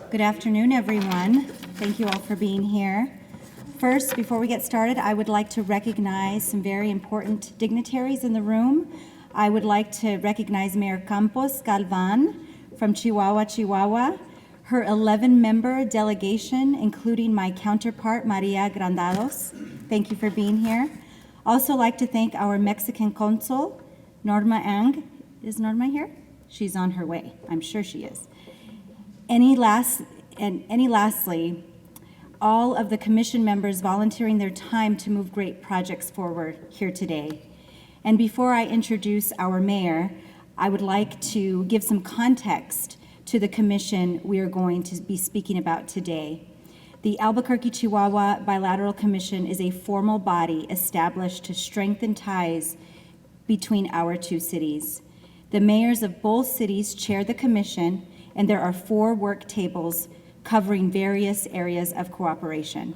Good afternoon, everyone. Thank you all for being here. First, before we get started, I would like to recognize some very important dignitaries in the room. I would like to recognize Mayor Campos Galván from Chihuahua, her 11-member delegation, including my counterpart, María. Thank you for being here. Also like to thank our Mexican consul, Norma Ang. Is Norma here? She's on her way. I'm sure she is. Lastly, all of the commission members volunteering their time to move great projects forward here today. And before I introduce our mayor, I would like to give some context to the commission we are going to be speaking about today. The Albuquerque Chihuahua Bilateral Commission is a formal body established to strengthen ties between our two cities. The mayors of both cities chair the commission, and there are 4 work tables covering various areas of cooperation.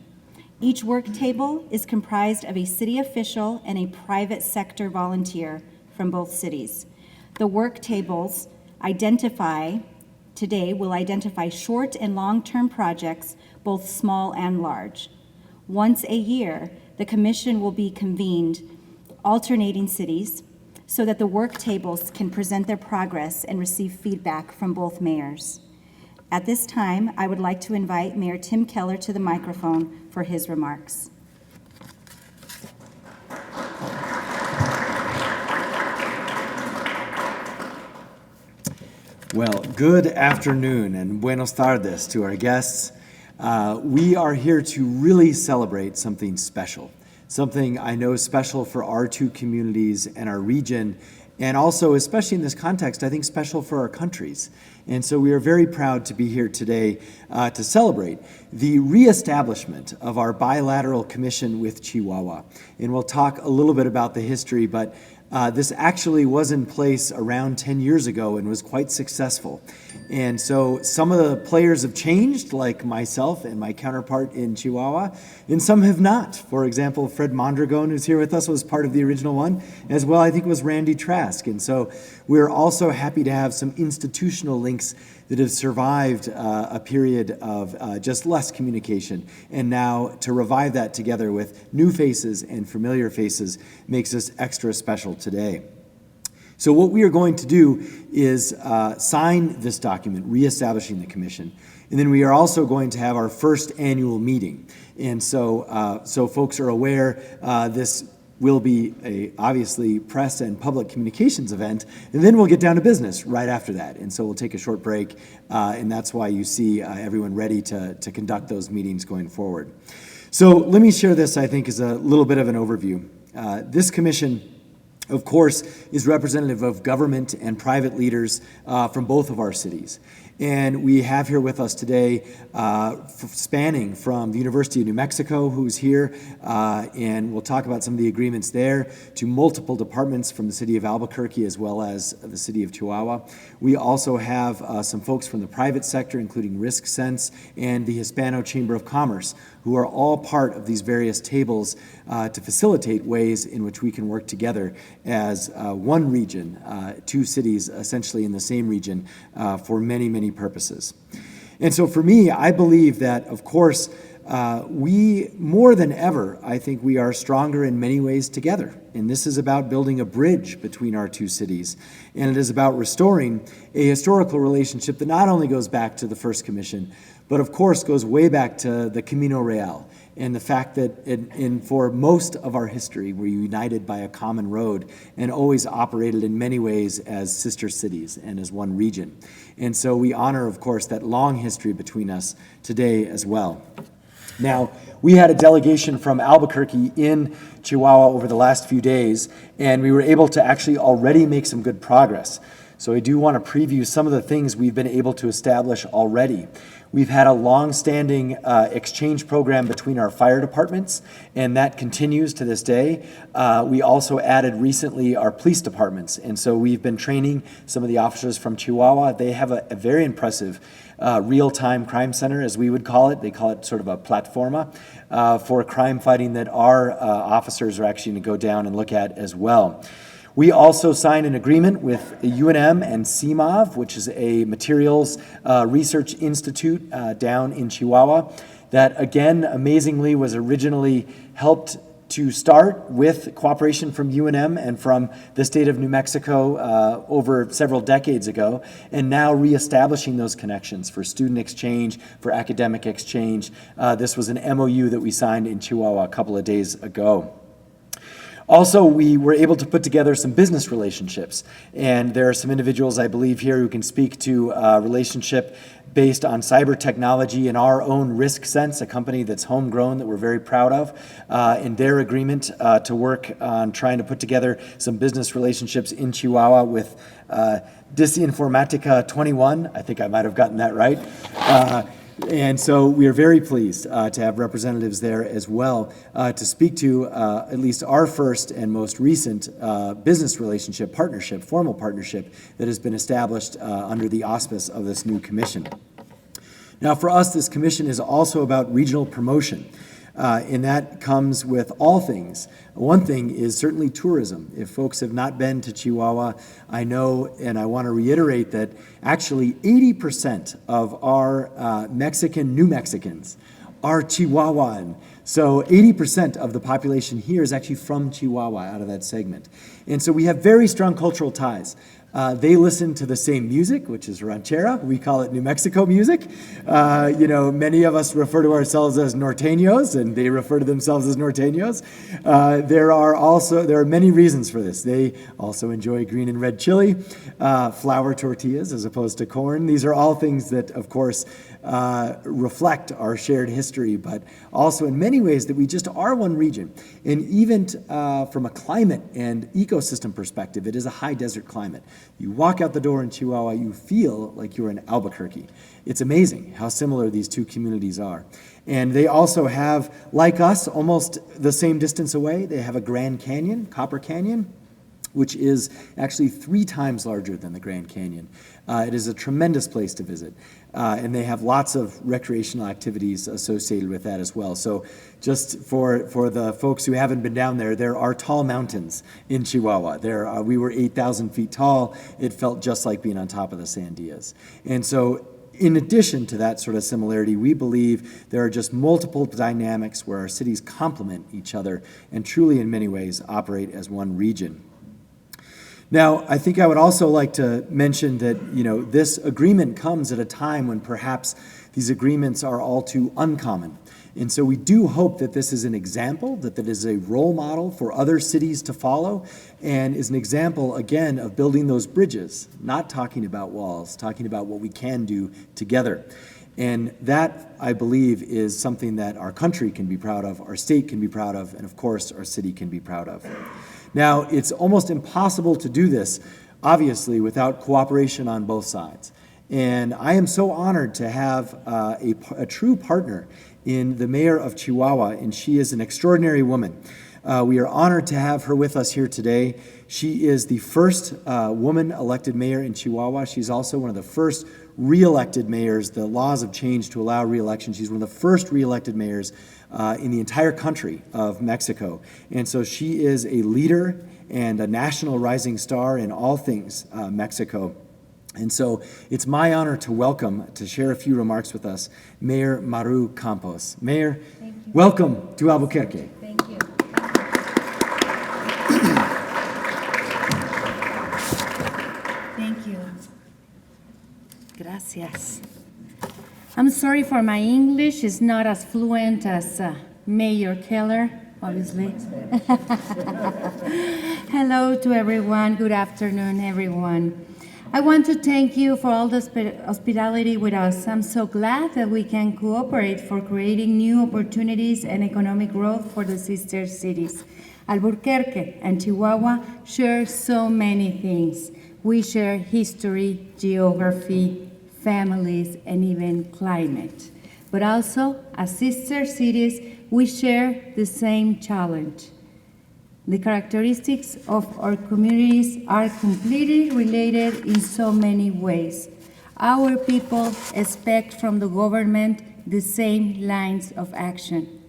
Each work table is comprised of a city official and a private sector volunteer from both cities. The work tables will identify short and long-term projects, both small and large. Once a year, the commission will be convened, alternating cities, so that the work tables can present their progress and receive feedback from both mayors. At this time, I would like to invite Mayor Tim Keller to the microphone for his remarks. Well, good afternoon and buenos tardes to our guests. We are here to really celebrate something special. Something I know special for our two communities and our region, and also, especially in this context, I think special for our countries. And so we are very proud to be here today to celebrate the reestablishment of our bilateral commission with Chihuahua. And we'll talk a little bit about the history, but this actually was in place around 10 years ago and was quite successful. And so some of the players have changed, like myself and my counterpart in Chihuahua, and some have not. For example, Fred Mondragon, who's here with us, was part of the original one, as well I think was Randy Trask. And so we're also happy to have some institutional links that have survived a period of just less communication. And now to revive that together with new faces and familiar faces makes us extra special today. So what we are going to do is sign this document, reestablishing the commission. And then we are also going to have our first annual meeting. And so, so folks are aware, this will be a obviously press and public communications event, and then we'll get down to business right after that. And so we'll take a short break, and that's why you see everyone ready to conduct those meetings going forward. So let me share this, I think, as a little bit of an overview. This commission, of course, is representative of government and private leaders from both of our cities. And we have here with us today, spanning from the University of New Mexico, who's here, and we'll talk about some of the agreements there, to multiple departments from the city of Albuquerque as well as the city of Chihuahua. We also have some folks from the private sector, including Risk Sense and the Hispano Chamber of Commerce, who are all part of these various tables to facilitate ways in which we can work together as one region, two cities essentially in the same region for many, many purposes. And so for me, I believe that, of course, we, more than ever, I think we are stronger in many ways together. And this is about building a bridge between our two cities. And it is about restoring a historical relationship that not only goes back to the first commission, but of course goes way back to the Camino Real and the fact that for most of our history, we're united by a common road and always operated in many ways as sister cities and as one region. And so we honor, of course, that long history between us today as well. Now, we had a delegation from Albuquerque in Chihuahua over the last few days, and we were able to actually already make some good progress. So I do want to preview some of the things we've been able to establish already. We've had a long-standing exchange program between our fire departments, and that continues to this day. We also added recently our police departments, and so we've been training some of the officers from Chihuahua. They have a very impressive real-time crime center, as we would call it. They call it sort of a platforma for crime fighting that our officers are actually going to go down and look at as well. We also signed an agreement with UNM and CMOV, which is a materials research institute down in Chihuahua, that again, amazingly, was originally helped to start with cooperation from UNM and from the state of New Mexico over several decades ago, and now reestablishing those connections for student exchange, for academic exchange. This was an MOU that we signed in Chihuahua a couple of days ago. Also, we were able to put together some business relationships, and there are some individuals, I believe, here who can speak to a relationship based on cyber technology and our own Risk Sense, a company that's homegrown that we're very proud of, in their agreement to work on trying to put together some business relationships in Chihuahua with Disinformatica 21. I think I might have gotten that right. And so we are very pleased to have representatives there as well to speak to at least our first and most recent business relationship partnership, formal partnership that has been established under the auspice of this new commission. Now for us, this commission is also about regional promotion. And that comes with all things. One thing is certainly tourism. If folks have not been to Chihuahua, I know and I want to reiterate that actually 80% of our New Mexicans are Chihuahuan. So 80% of the population here is actually from Chihuahua out of that segment. And so we have very strong cultural ties. They listen to the same music, which is ranchera. We call it New Mexico music. Many of us refer to ourselves as norteños, and they refer to themselves as norteños. There are many reasons for this. They also enjoy green and red chili, flour tortillas as opposed to corn. These are all things that, of course, reflect our shared history, but also in many ways that we just are one region. And even from a climate and ecosystem perspective, it is a high desert climate. You walk out the door in Chihuahua, you feel like you're in Albuquerque. It's amazing how similar these two communities are. And they also have, like us, almost the same distance away, they have a Grand Canyon, Copper Canyon, which is actually 3 times larger than the Grand Canyon. It is a tremendous place to visit. And they have lots of recreational activities associated with that as well. So just for the folks who haven't been down there are tall mountains in Chihuahua. We were 8,000 feet tall. It felt just like being on top of the Sandias. And so in addition to that sort of similarity, we believe there are just multiple dynamics where our cities complement each other and truly in many ways operate as one region. Now, I think I would also like to mention that, this agreement comes at a time when perhaps these agreements are all too uncommon. And so we do hope that this is an example, that is a role model for other cities to follow, and is an example, again, of building those bridges, not talking about walls, talking about what we can do together. And that, I believe, is something that our country can be proud of, our state can be proud of, and of course, our city can be proud of. Now, it's almost impossible to do this, obviously, without cooperation on both sides. And I am so honored to have a true partner in the mayor of Chihuahua, and she is an extraordinary woman. We are honored to have her with us here today. She is the first woman elected mayor in Chihuahua. She's also one of the first re-elected mayors. The laws have changed to allow re-election. She's one of the first re-elected mayors in the entire country of Mexico. And so she is a leader and a national rising star in all things Mexico. And so it's my honor to welcome, to share a few remarks with us, Mayor María Campos. Mayor, welcome to Albuquerque. Thank you. Thank you. Gracias. I'm sorry for my English. It's not as fluent as Mayor Keller, obviously. Hello to everyone. Good afternoon, everyone. I want to thank you for all the hospitality with us. I'm so glad that we can cooperate for creating new opportunities and economic growth for the sister cities. Albuquerque and Chihuahua share so many things. We share history, geography, families, and even climate. But also, as sister cities, we share the same challenge. The characteristics of our communities are completely related in so many ways. Our people expect from the government the same lines of action.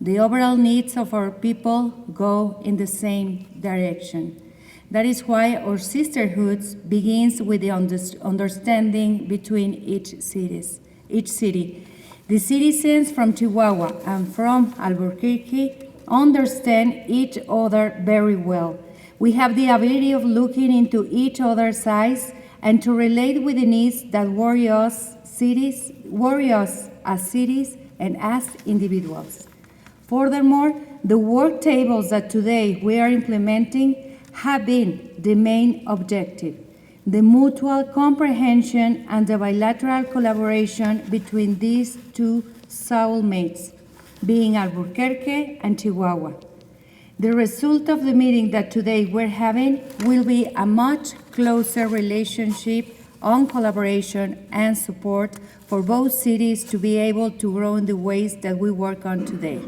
The overall needs of our people go in the same direction. That is why our sisterhoods begins with the understanding between each city. The citizens from Chihuahua and from Albuquerque understand each other very well. We have the ability of looking into each other's eyes and to relate with the needs that worry us as cities and as individuals. Furthermore, the work tables that today we are implementing have been the main objective, the mutual comprehension and the bilateral collaboration between these two soulmates, being Albuquerque and Chihuahua. The result of the meeting that today we're having will be a much closer relationship on collaboration and support for both cities to be able to grow in the ways that we work on today.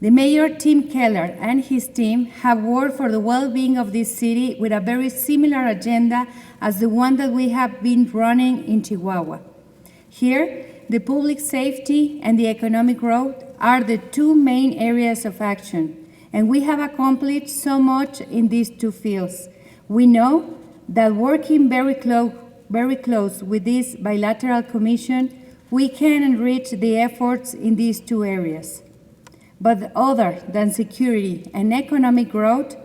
The Mayor Tim Keller and his team have worked for the well-being of this city with a very similar agenda as the one that we have been running in Chihuahua. Here, the public safety and the economic growth are the two main areas of action, and we have accomplished so much in these two fields. We know that working very close with this bilateral commission, we can enrich the efforts in these two areas. But other than security and economic growth,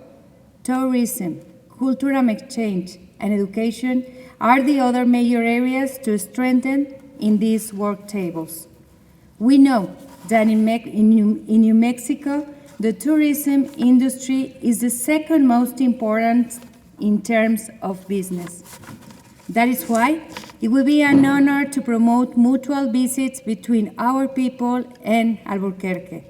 tourism, cultural exchange, and education are the other major areas to strengthen in these work tables. We know that in New Mexico, the tourism industry is the second most important in terms of business. That is why it will be an honor to promote mutual visits between our people and Albuquerque.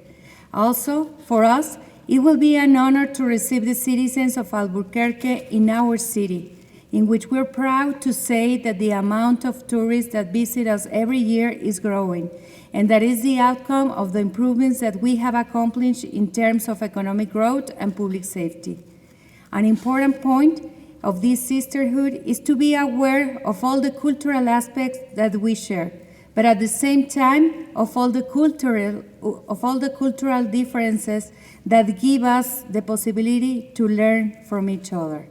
Also, for us, it will be an honor to receive the citizens of Albuquerque in our city, in which we're proud to say that the amount of tourists that visit us every year is growing, and that is the outcome of the improvements that we have accomplished in terms of economic growth and public safety. An important point of this sisterhood is to be aware of all the cultural aspects that we share, but at the same time of all the cultural differences that give us the possibility to learn from each other.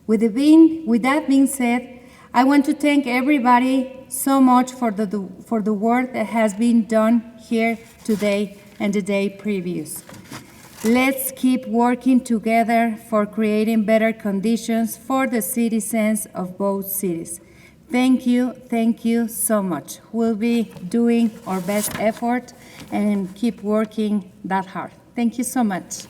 With that being said, I want to thank everybody so much for the work that has been done here today and the day previous. Let's keep working together for creating better conditions for the citizens of both cities. Thank you so much. We'll be doing our best effort and keep working that hard. Thank you so much.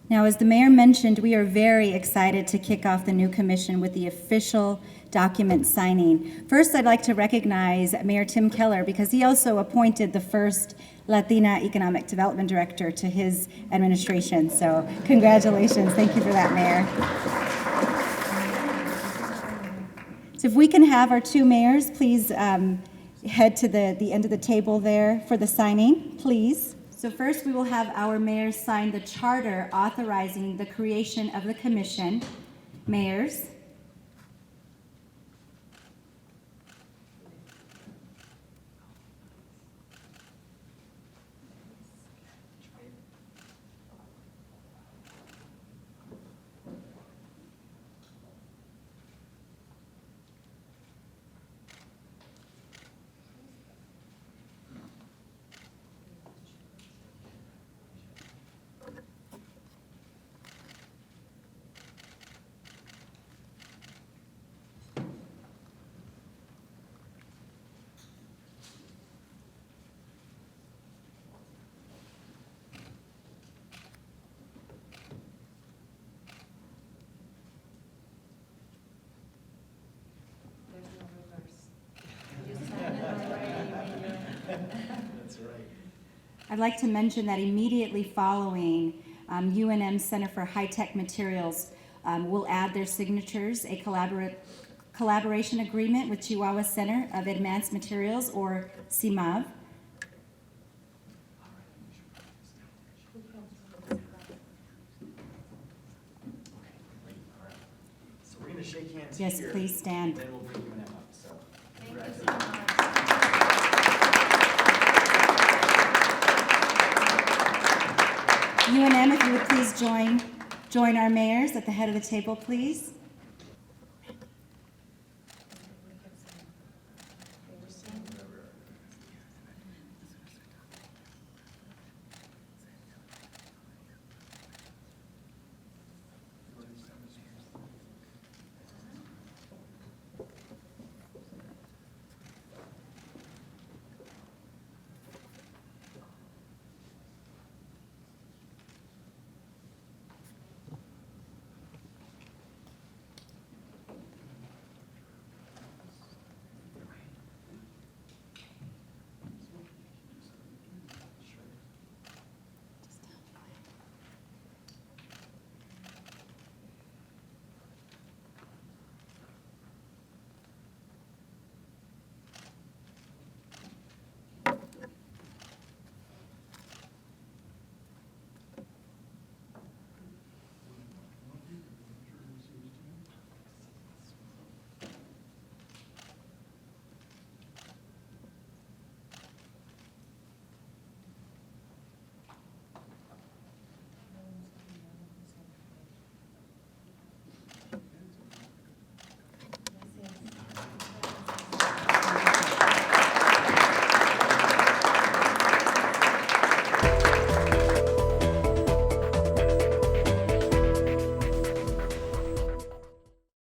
Now, as the mayor mentioned, we are very excited to kick off the new commission with the official document signing. First, I'd like to recognize Mayor Tim Keller because he also appointed the first Latina Economic Development Director to his administration. So congratulations. Thank you for that, Mayor. So if we can have our two mayors, please head to the end of the table there for the signing, please. So first, we will have our mayors sign the charter authorizing the creation of the commission. Mayors. I'd like to mention that immediately following UNM Center for High-Tech Materials will add their signatures, a collaboration agreement with Chihuahua Center of Advanced Materials, or CIMAV. So we're going to shake hands Yes, here, please stand. then we'll bring UNM up, so. UNM, if you would please join our mayors at the head of the table, please.